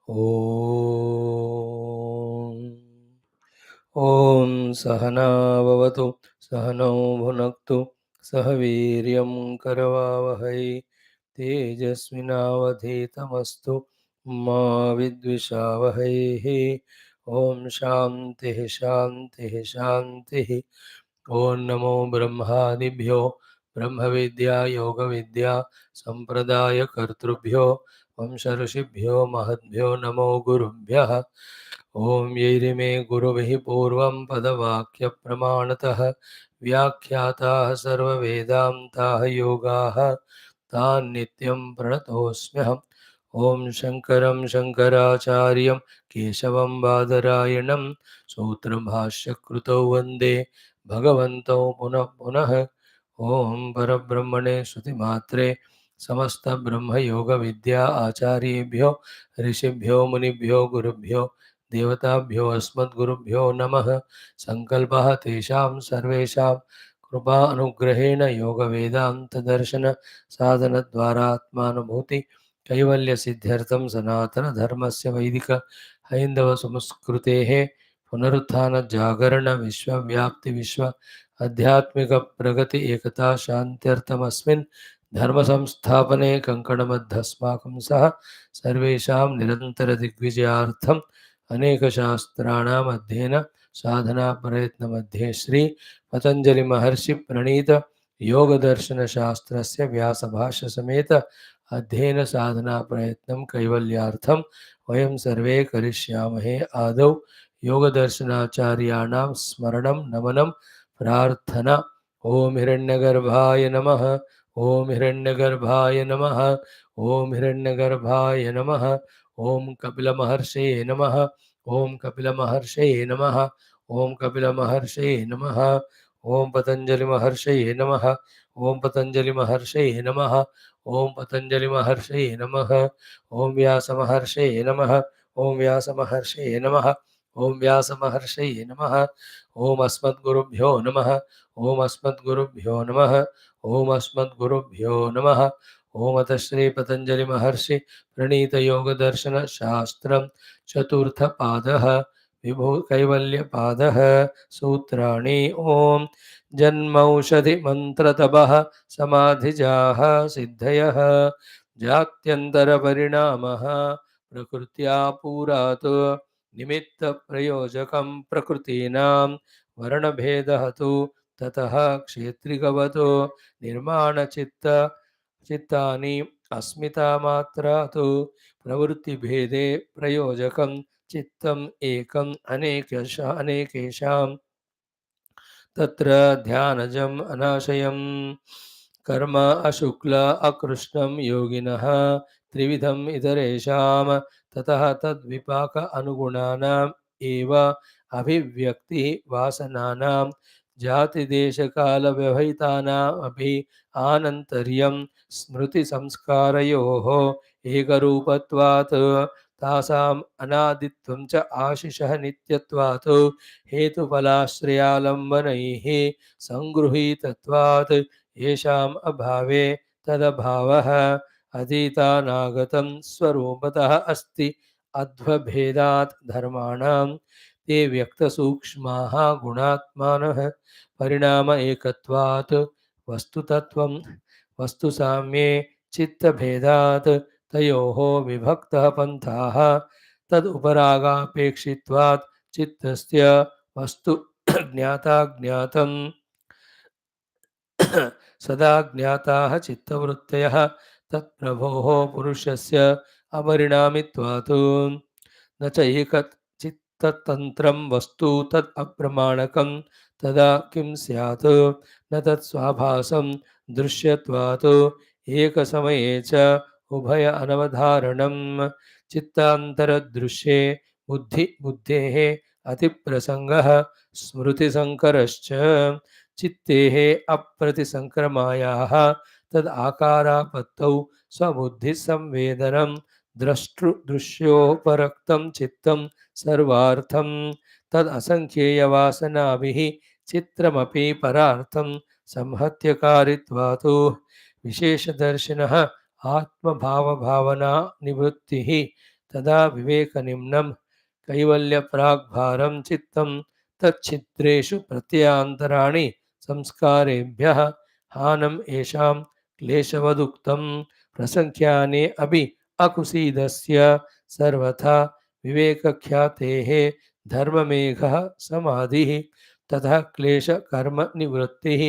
ॐ ॐ सहना भवतु सहनौ भुनक्तु सह वीर्यं करवावहै तेजस्विनावधीतमस्तु मा विद्विषावहैः ॐ शान्तिः शान्तिः शान्तिः ॐ नमो ब्रह्मादिभ्यो ब्रह्मविद्या योगविद्या सम्प्रदायकर्तृभ्यो वंश ऋषिभ्यो महद्भ्यो नमो गुरुभ्यः ॐ यैरिमे गुरुभिः पूर्वं पदवाक्यप्रमाणतः व्याख्याताः सर्ववेदान्ताः योगाः तान् नित्यं प्रणतोऽस्म्यहम् ॐ शङ्करं शङ्कराचार्यं केशवं बादरायणं सूत्रभाष्यकृतौ वन्दे भगवन्तौ पुनः पुनः ॐ परब्रह्मणे श्रुतिमात्रे समस्तब्रह्मयोगविद्या आचार्येभ्यो ऋषिभ्यो मुनिभ्यो गुरुभ्यो देवताभ्यो अस्मद्गुरुभ्यो नमः। संकल्पः तेषां सर्वेषां कृपा अनुग्रहेण योगवेदान्तदर्शन साधनद्वारा आत्मानुभूति कैवल्यसिद्ध्यर्थं सनातनधर्मस्य वैदिक हैन्दव संस्कृतेः पुनरुत्थानजागरण विश्वव्याप्ति विश्व आध्यात्मिक प्रगति एकता शान्त्यर्थमस्मिन् धर्म संस्थापने कङ्कणबद्धस्माकं सह सर्वेषां निरन्तरदिग्विजयार्थम् अनेकशास्त्राणाम् अध्ययन साधना प्रयत्नमध्ये श्री पतंजलि महर्षि प्रणीत योगदर्शनशास्त्रस्य व्यासभाष्य समेत अध्ययन साधना प्रयत्नं कैवल्यार्थं वयं सर्वे करिष्यामहे। आदौ योगदर्शनाचार्याणां स्मरणं नमनं प्रार्थना। ओम हिरण्यगर्भाय नमः। ओम हिरण्यगर्भाय नमः। ओम हिरण्यगर्भाय नमः। ओम कपिलमहर्षये नमः। ओम कपिलमहर्षये नमः। ओम कपिलमहर्षये नमः। ओम पतंजलिमहर्षये नमः। ओम पतंजलिमहर्षये नमः। ओम पतंजलिमहर्षये नमः। ओम व्यासमहर्षये नमः। ओम व्यासमहर्षये नमः। ओम व्यासमहर्षये नमः। ओम अस्मद्गुरुभ्यो नमः। ओम अस्मद्गुरुभ्यो नमः। ओम अस्मद्गुरुभ्यो नमः। ओम अथ श्री पतंजलि महर्षि प्रणीत योग दर्शन शास्त्रम चतुर्थ पादः विभू कैवल्य पादः सूत्राणि। ओम जन्मौषधि मंत्रतपः समाधिजाः सिद्धयः जात्यंतर परिणामः प्रकृत्या पूरात् निमित्त प्रयोजकं प्रकृतीनां वर्णभेदः तु ततः क्षेत्रिकवतो निर्माणचित्त चित्तानि अस्मिता मात्रा तु प्रवृत्तिभेदे प्रयोजकं चित्तम् एकम् अनेकेषां तत्र ध्यानजम् अनाशयम् कर्म अशुक्ल अकृष्णं योगिनः त्रिविधम् इतरेषां ततः तद्विपाक अनुगुणानाम् एव अभिव्यक्ति वासनानां जातिदेशकालव्यवहितानाम् अपि आनन्तर्यं स्मृति संस्कारयोः एकरूपत्वात् तासाम् अनादित्वं च आशिषः नित्यत्वात् हेतुफलाश्रयालम्बनैः सङ्गृहीतत्वात् येषाम् अभावे तदभावः अतीतानागतं स्वरूपतः अस्ति अध्वभेदात् धर्माणां ते व्यक्तसूक्ष्माः गुणात्मानः परिणाम एकत्वात् वस्तुतत्वं वस्तुसाम्ये चित्तभेदात् तयोः विभक्तः पन्थाः तदुपरागापेक्षित्वात् चित्तस्य वस्तु ज्ञाताज्ञातं सदा ज्ञाताः चित्तवृत्तयः तत्प्रभोः पुरुषस्य अपरिणामित्वात् न च एकचित्ततन्त्रं वस्तु तत् अप्रमाणकं तदा किं स्यात् न तत् स्वाभासं दृश्यत्वात् एकसमये च उभय अनवधारणं चित्तान्तरदृश्ये बुद्धेः अतिप्रसंगः स्मृतिसंकरश्च चित्तेः अप्रतिसंक्रमायाः तद् आकारापत्तौ स्वबुद्धिसंवेदनं दृश्योपरक्तं चित्तं सर्वार्थं तद् असंख्येयवासनाभिः चित्रमपि परार्थं संहत्यकारित्वात् विशेषदर्शिनः आत्मभावभावना निवृत्तिः तदा विवेकनिम्नं कैवल्यप्राग्भारं चित्तं तच्छिद्रेषु प्रत्ययान्तराणि संस्कारेभ्यः हानम् येषां क्लेशवदुक्तं प्रसङ्ख्याने अपि अकुसीदस्य सर्वथा विवेकख्यातेः धर्ममेघः समाधिः ततः क्लेशकर्मनिवृत्तिः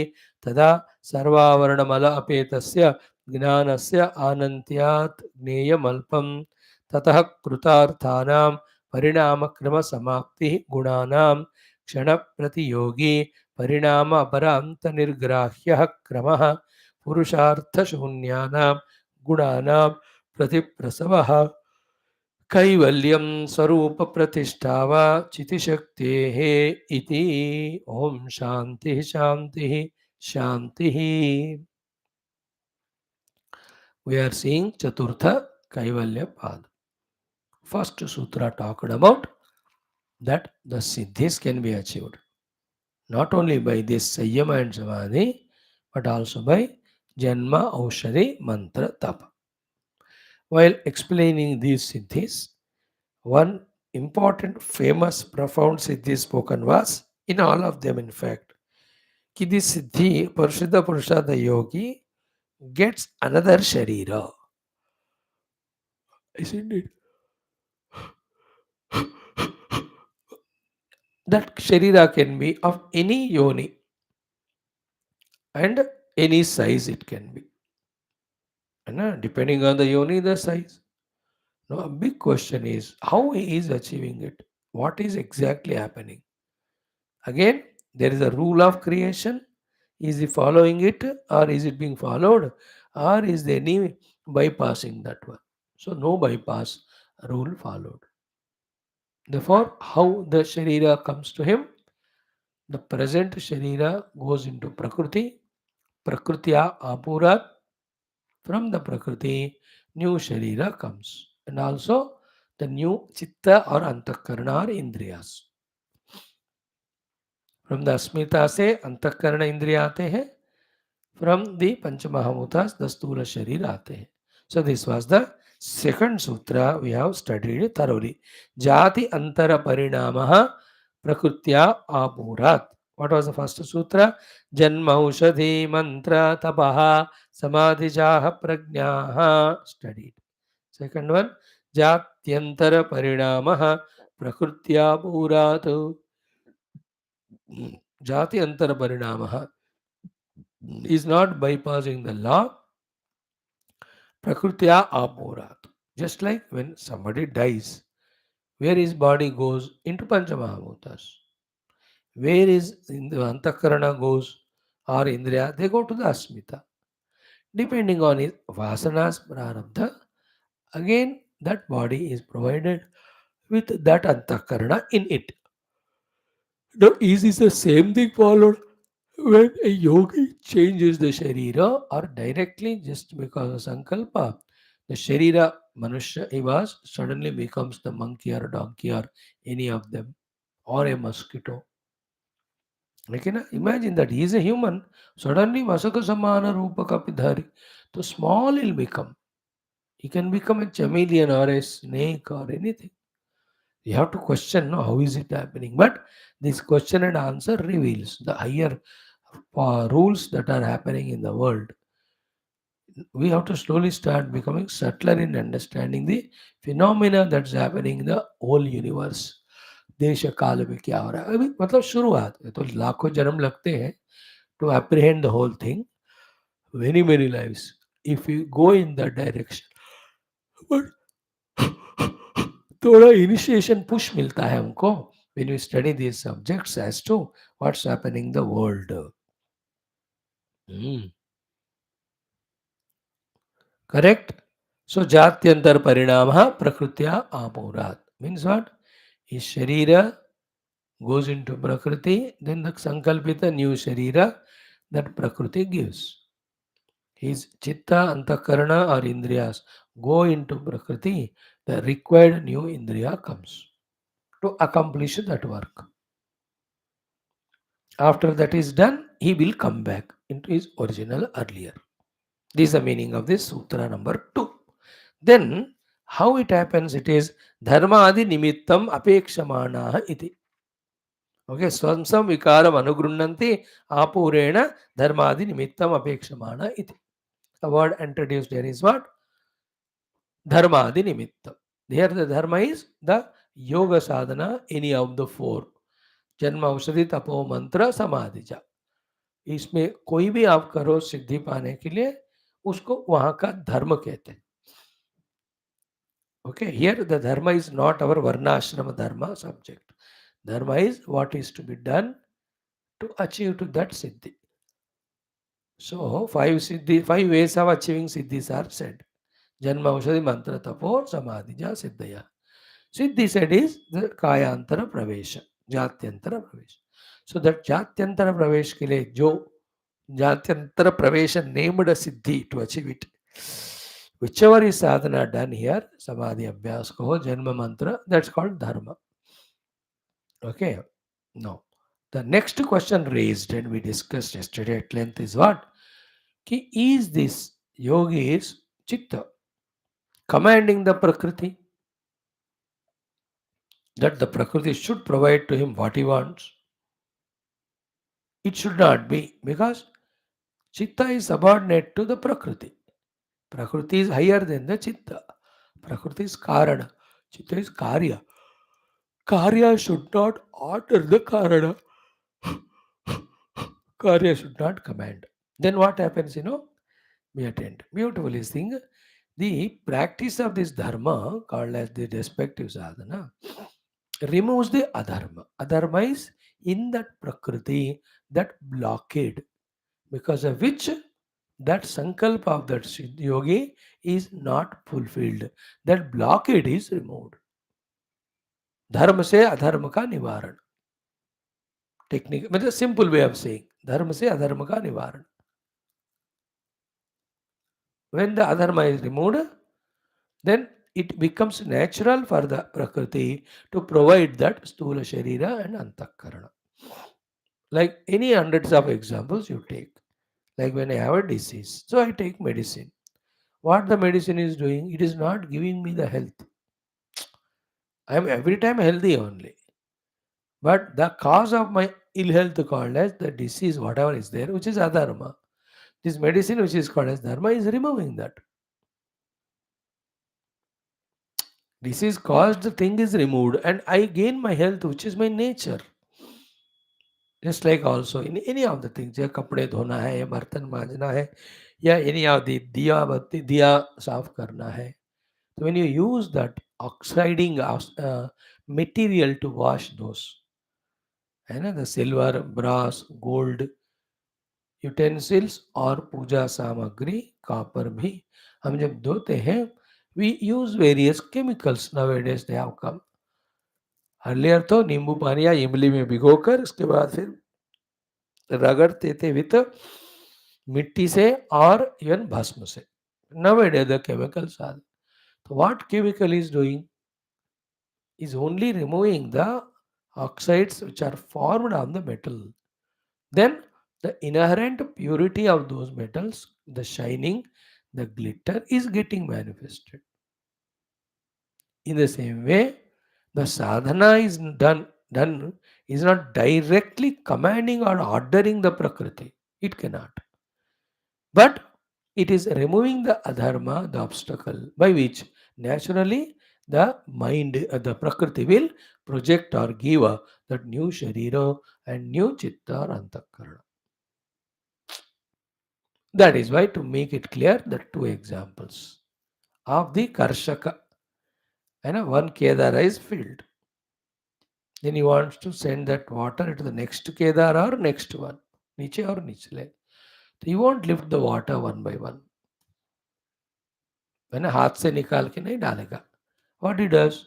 तदा सर्वावरणमल अपेतस्य ज्ञानस्य आनन्त्यात् ज्ञेयमल्पं ततः कृतार्थानां परिणामक्रमसमाप्तिः गुणानां क्षणप्रतियोगी परिणाम अपरान्तनिर्ग्राह्यः क्रमः पुरुषार्थशून्यानां गुणानां प्रतिप्रसवः कैवल्यं स्वरूपप्रतिष्ठा वा चितिशक्तेः इति ॐ शान्तिः शान्तिः शान्तिः. We are seeing Chaturtha Kaivalya Pad. First sutra talked about that the siddhis can be achieved not only by this Sayyama and Samadhi but also by Janma Aushadhi Mantra Tapa. While explaining these siddhis, one important, famous, profound siddhi spoken was in all of them, in fact, कि this siddhi, Parshuddha Purusha, the yogi, gets another sharira. Isn't it? That sharira can be of any yoni and any size it can be. And depending on the yoni, the size. Now, a big question is how he is achieving it? What is exactly happening? Again, there is a rule of creation. Is he following it or is it being followed? Or is there any bypassing that one? So, no bypass rule followed. Therefore, how the Sharira comes to him? The present Sharira goes into Prakriti, Prakritiya Apurat. From the Prakriti, new Sharira comes. And also the new Chitta or Antakarana or Indriyas. From the Asmita se Antakarana Indriya aate hai. From the Panchamahamutas, the Stula Sharira aate hai. So this was the second sutra we have studied thoroughly. Jati Antara Parinamaha Prakrutya Apurat. What was the first sutra? Janmaushadhi Mantra Tapaha Samadhijaha Prajnaha. Studied. Second one, Jatyantara Parinamaha Prakrutya Purat. Jati Antara Parinamaha is not bypassing the law. Prakrutya Apurat. Just like when somebody dies, where his body goes into Panchamahamutas, where is in the Antakarana goes or Indriya, they go to the Asmita. Depending on his Vasanas Prarabdha, again that body is provided with that Antakarana in it. Now, is this the same thing followed when a yogi changes the Sharira or directly just because of Sankalpa? The Sharira Manushya Ivas suddenly becomes the monkey or donkey or any of them or a mosquito. Like, imagine that he is a human, suddenly Masaka Samana Rupa Kapidhari. So small he'll become. He can become a chameleon or a snake or anything. You have to question, no, how is it happening? But this question and answer reveals the higher rules that are happening in the world. We have to slowly start becoming subtler in understanding the phenomena that's happening in the whole universe. देश काल में क्या हो रहा है अभी मतलब शुरुआत है तो लाखों जन्म लगते हैं to apprehend the whole thing. Many lives if you go in that direction. But थोड़ा इनिशिएशन पुश मिलता है हमको when you study these subjects as to what's happening in the world. Correct? So Jatyantar Parinamaha Prakrutya Apurat means what? His Sharira goes into Prakriti, then the Sankalpita new Sharira that Prakriti gives. His Chitta, Antakarana or Indriyas go into Prakriti, the required new Indriya comes to accomplish that work. After that is done, he will come back into his original earlier. This is the meaning of this sutra number 2. Then, How it happens? It is dharmadi nimittam apekshamana iti. Okay, swansam vikaram anugrunnanti apurena dharmadi nimittam apekshamana iti. The word introduced here is what? Dharmadi nimittam. Here the dharma is the yoga sadhana, any of the four. जन्म औषधि तपो मंत्र समाधिजा, इसमें कोई भी आप करो सिद्धि पाने के लिए, उसको वहां का धर्म कहते हैं. Okay, here the dharma is not our varna ashrama dharma subject. Dharma is what is to be done to achieve to that siddhi. So five ways of achieving siddhis are said. Janma aushadhi mantra tapo samadhija siddhaya. Siddhi said is the kayantara pravesha, jatyantara pravesha. So that jatyantara pravesh ke liye jo jatyantara pravesha named a siddhi to achieve it. Whichever is sadhana done here, samadhi abhyas kaho, janma mantra, that's called dharma. Okay. Now, the next question raised and we discussed yesterday at length is what? Ki is this yogi is chitta commanding the prakriti that the prakriti should provide to him what he wants? It should not be, because chitta is subordinate to the prakriti. Prakriti is higher than the chitta. Prakriti is karana. Chitta is karya. Karya should not order the karana. Karya should not command. Then what happens, we attend. Beautifully thing. The practice of this dharma, called as the respective sadhana, removes the adharma. Adharma is in that prakriti, that blockade, because of which that sankalpa of that yogi is not fulfilled. That blockade is removed. धर्म से अधर्म का निवारण. Technique मतलब simple way of saying, धर्म से अधर्म का निवारण. When the adharma is removed, then it becomes natural for the prakriti to provide that sthula sharira and antakarana. Like any hundreds of examples you take. Like when I have a disease, so I take medicine. What the medicine is doing, it is not giving me the health. I am every time healthy only. But the cause of my ill health called as the disease, whatever is there, which is adharma. This medicine, which is called as dharma, is removing that. Disease caused thing is removed, and I gain my health, which is my nature. Just like also in any of the things, या कपड़े धोना है, या बर्तन मांजना है, या any of the दिया साफ करना है. So when you use that oxiding material to wash those, the silver, brass, gold utensils और पूजा सामग्री कॉपर भी हम जब धोते हैं, we use various chemicals nowadays they have come. Earlier तो नींबू पानी या इमली में भिगोकर उसके बाद फिर रगड़ते थे विथ मिट्टी से और इवन भस्म से. Nowadays the chemicals are. So what chemical is doing is only removing the oxides which are formed on the metal. Then the inherent purity of those metals, the shining, the glitter is getting manifested. In the same way, the sadhana is done is not directly commanding or ordering the prakriti. It cannot. But it is removing the adharma, the obstacle, by which naturally the mind, the prakriti will project or give that new sharira and new chitta or antakarana. That is why, to make it clear, the two examples of the Karshaka, and one Kedara is filled. Then he wants to send that water to the next Kedara or next one, Niche or Nichle. So he won't lift the water one by one. When हाथ से निकाल के नहीं डालेगा. What he does?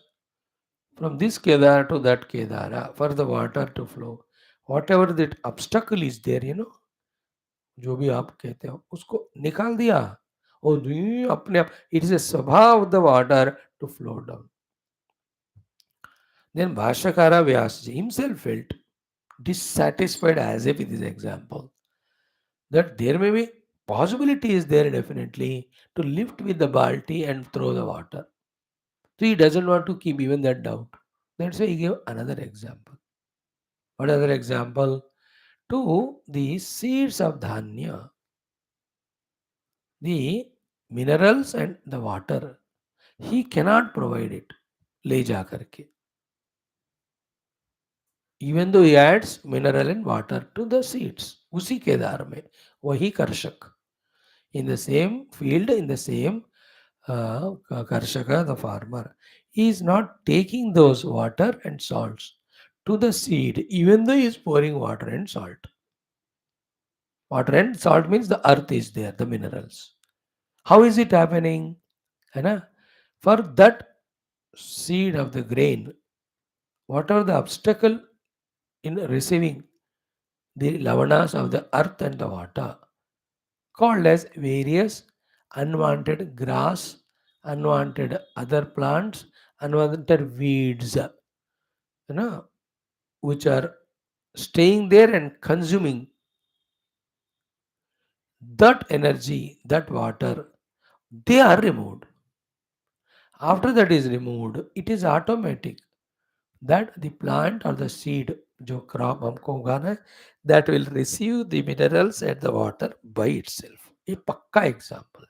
From this Kedara to that Kedara, for the water to flow, whatever that obstacle is there, जो भी आप कहते हो, उसको निकाल दिया. और अपने आप, it is a स्वभाव of the water to flow down. Then Bhashyakara Vyasa himself felt dissatisfied as if with this example, that there may be possibility is there definitely to lift with the balti and throw the water. So he doesn't want to keep even that doubt. That's why he gave another example. What other example? To the seeds of dhanya, the minerals and the water, he cannot provide it. ले जा करके. Even though he adds mineral and water to the seeds, उसी केदार में वही कर्षक. In the same field, in the same Karshaka, the farmer, he is not taking those water and salts to the seed, even though he is pouring water and salt. Water and salt means the earth is there, the minerals. How is it happening? है ना? For that seed of the grain, whatever the obstacle in receiving the lavanas of the earth and the water, called as various unwanted grass, unwanted other plants, unwanted weeds, which are staying there and consuming that energy, that water, they are removed. After that is removed, it is automatic that the plant or the seed, जो crop हमको उगाना है, that will receive the minerals and the water by itself. ये पक्का example.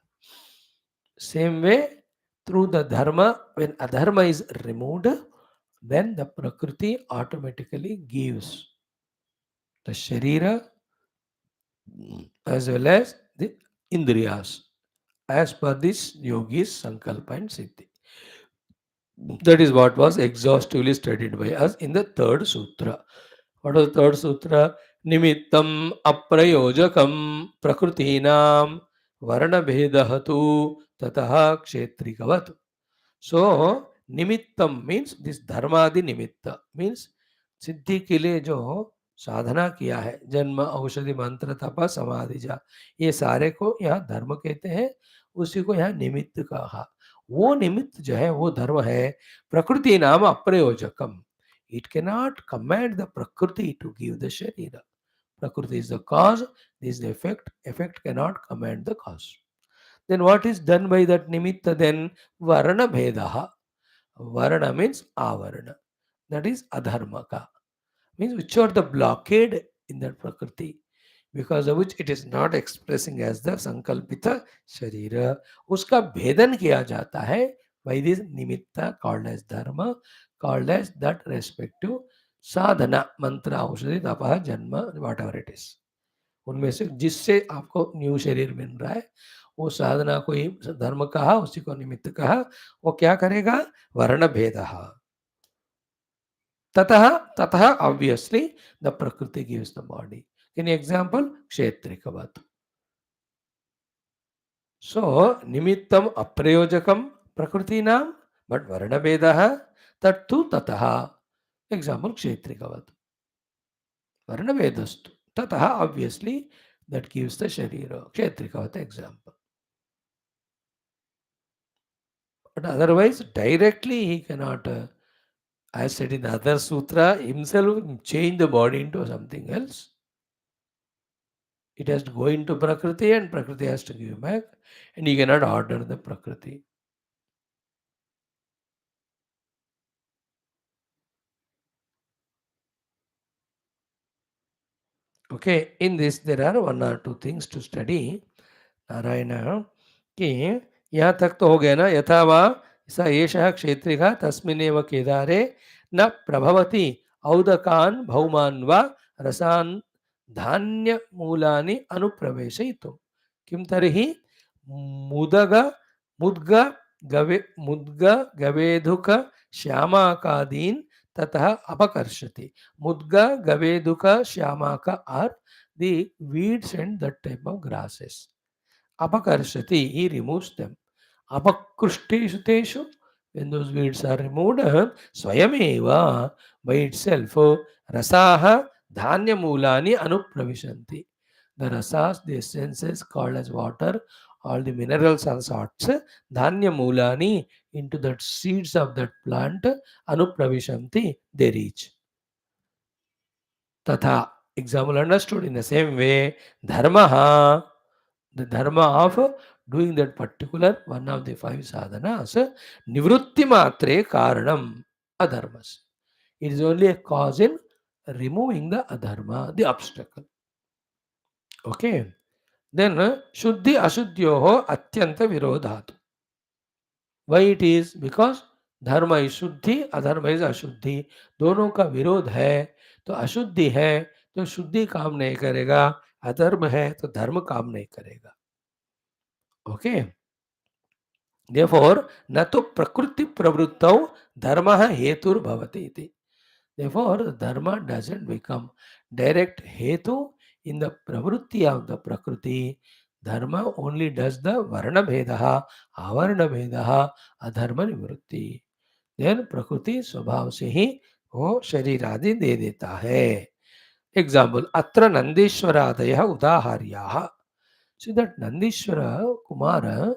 Same way, through the dharma, when adharma is removed, then the prakriti automatically gives the sharira as well as the indriyas, as per this yogis sankalpa and siddhi. That is what was exhaustively studied by us in the third sutra. What was the third sutra? Nimittam aprayojakam prakrutinam varna bhedahatu tataha kshetrikavat. So, निमित्तम means this धर्मादि निमित्त means सिद्धि के लिए जो साधना किया है, जन्म औषधि मंत्र तप समाधि जा, ये सारे को यहाँ धर्म कहते हैं, उसी को यहाँ निमित्त कहा. वो निमित्त जो है वो धर्म है. प्रकृति नाम अप्रयोजकम. It cannot command the prakriti to give the sharira. Prakriti is the cause, this is the effect. Effect cannot command the cause. Then what is done by that nimitta then? Varna bhedaha. Varna means avarna. That is adharmaka. Means which are the blockade in that prakriti, because of which it is not expressing as the sankalpita sharira. Uska bhedan kiya jata hai by this nimitta called as dharma, called as that respective sadhana, mantra, aushadhi, tapah, janma, whatever it is. उनमें से जिससे आपको new शरीर मिल रहा है, वो साधना को ही धर्म कहा, उसी को निमित्त कहा. वो क्या करेगा? वर्ण भेद. ततः ततः ऑब्वियसली द प्रकृति gives the body. In example क्षेत्रिकवत. सो निमित्तम अप्रयोजकम प्रकृतीनां बट वर्ण भेदः तत्तु ततः. एग्जांपल क्षेत्रिकवत. वर्ण भेदस्तु ततः obviously that gives the sharira. Kshetrikavata example. But otherwise, directly he cannot, as said in other sutra, himself change the body into something else. It has to go into Prakriti and Prakriti has to give back, and he cannot order the Prakriti. Okay, in this there are one or two things to study. Narayan कि यहाँ तक तो हो गया ना. यथा वा स एषः क्षेत्रिका तस्मिन्नेव केदारे न प्रभवति औदकान् भौमान् वा रसान् धान्यमूलानि अनुप्रवेशयितुं. किं तर्हि मुदग मुद्ग मुद्ग गवेधुक श्यामाकादीन् ततः अपकर्षति. मुद्ग गवेधुक श्यामाका are the weeds and that type of grasses. Apakarshati, he removes them. Apakrušteshu teshu, when those weeds are removed, swayameva, by itself, rasaha dhanya mulani anupravishanti. The rasas, the essences called as water, all the minerals and salts, dhanya mulani, into the seeds of that plant, anupravishanti, they reach. Tatha, example understood in the same way, dharmaha, the dharma of doing that particular one of the five sadhanas, nivrutti matre karanam adharmas. It is only a cause in removing the adharma, the obstacle. Okay. Then Shuddhi Ashuddhyoho Atyanta Virodhat. Why it is? Because धर्म is शुद्धि, अधर्म is अशुद्धि, दोनों का विरोध है. तो अशुद्धि है तो शुद्धि काम नहीं करेगा, अधर्म है तो धर्म काम नहीं करेगा. ओके. Therefore न तो प्रकृति प्रवृत्तौ धर्मः हेतुर्भवति इति. Therefore dharma doesn't become direct hetu in the pravrutti of the prakriti. Dharma only does the varna bhedaha, avarna bhedaha, adharma nivrutti. Then prakriti स्वभाव से ही वो शरीर आदि दे देता है. Example, अत्र नंदीश्वरादयः उदाहार्याः. See that Nandishwara Kumara,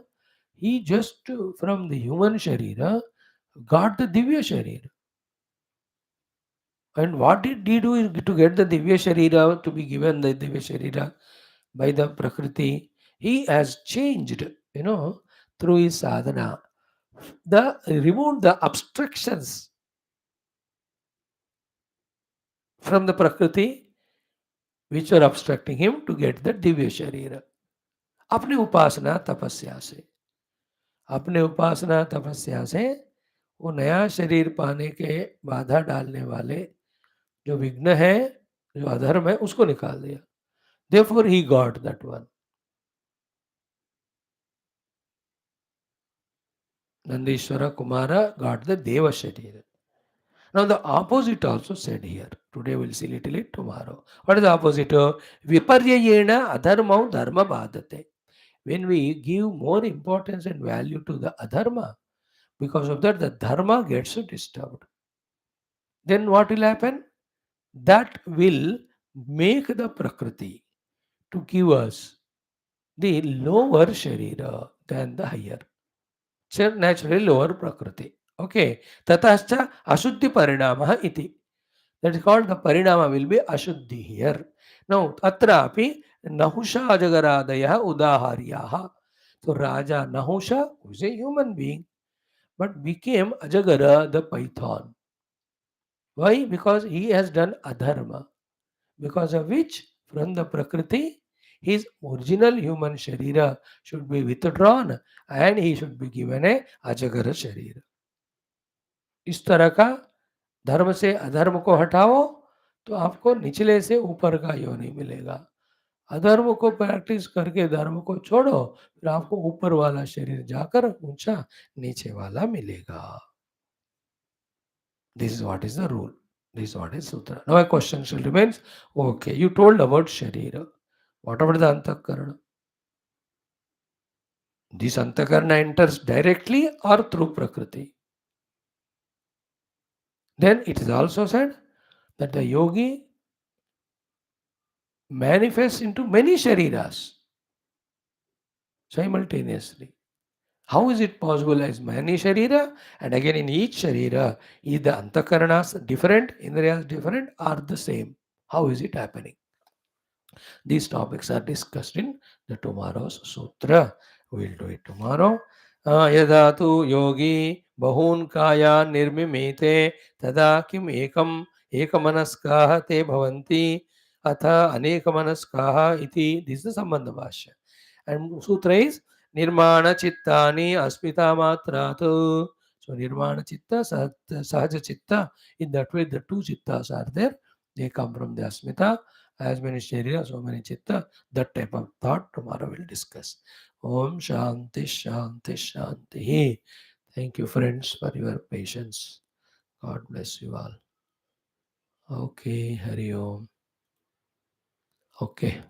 he just from the human sharira got the divya sharira. And what did he do to get the divya sharira, to be given the divya sharira by the prakriti? He has changed, through his sadhana. Removed the obstructions from the prakriti which were obstructing him to get the divya sharira. अपने उपासना तपस्या से, अपने उपासना तपस्या से वो नया शरीर पाने के बाधा डालने वाले जो विघ्न है, जो अधर्म है, उसको निकाल दिया. Therefore he got that one. Nandishwara Kumara got the Deva Sharira. Now the opposite also said here. Today we'll see little it tomorrow. What is the opposite? Viparyayena adharmau dharma badate. When we give more importance and value to the adharma, because of that the dharma gets disturbed. Then what will happen? That will make the prakriti to give us the lower sharira than the higher. Naturally lower prakriti. Okay. Tatascha ashuddhi parinamah iti. That is called the parinama will be ashuddhi here. Now, atrapi nahusha ajagaradaya udaharyaha. So, Raja Nahusha, who is a human being, but became Ajagara, the python. Why? Because he has done adharma. Because of which, from the Prakriti, his original human Sharira should be withdrawn and he should be given a Ajagara Sharira. इस तरह का धर्म से अधर्म को हटाओ तो आपको निचले से ऊपर का योनि मिलेगा. अधर्म को प्रैक्टिस करके धर्म को छोड़ो, फिर आपको ऊपर वाला शरीर जाकर ऊंचा नीचे वाला मिलेगा. This is what is the rule. This is what is sutra. Now a question still remains. Okay, you told about Sharira. What about the Antakarana? This Antakarana enters directly or through Prakriti. Then it is also said that the yogi manifests into many Shariras simultaneously. How is it possible as many Sharira? And again in each Sharira, is the Antakaranas different, Indriyas different, or the same? How is it happening? These topics are discussed in the tomorrow's sutra. We will do it tomorrow. Yada tu yogi bahun kaya nirmimete tada kim ekamanaskaha te bhavanti atha anekamanaskaha iti. This is the Sambandha Bhashya. And sutra is Nirmana Chittani Aspita Matratu. So Nirmana Chitta, Sahaja Chitta. In that way, the two Chittas are there. They come from the Asmita. As many Sharira, so many Chitta. That type of thought tomorrow we'll discuss. Om Shanti Shanti Shanti. Thank you, friends, for your patience. God bless you all. Okay, Hari Om. Okay.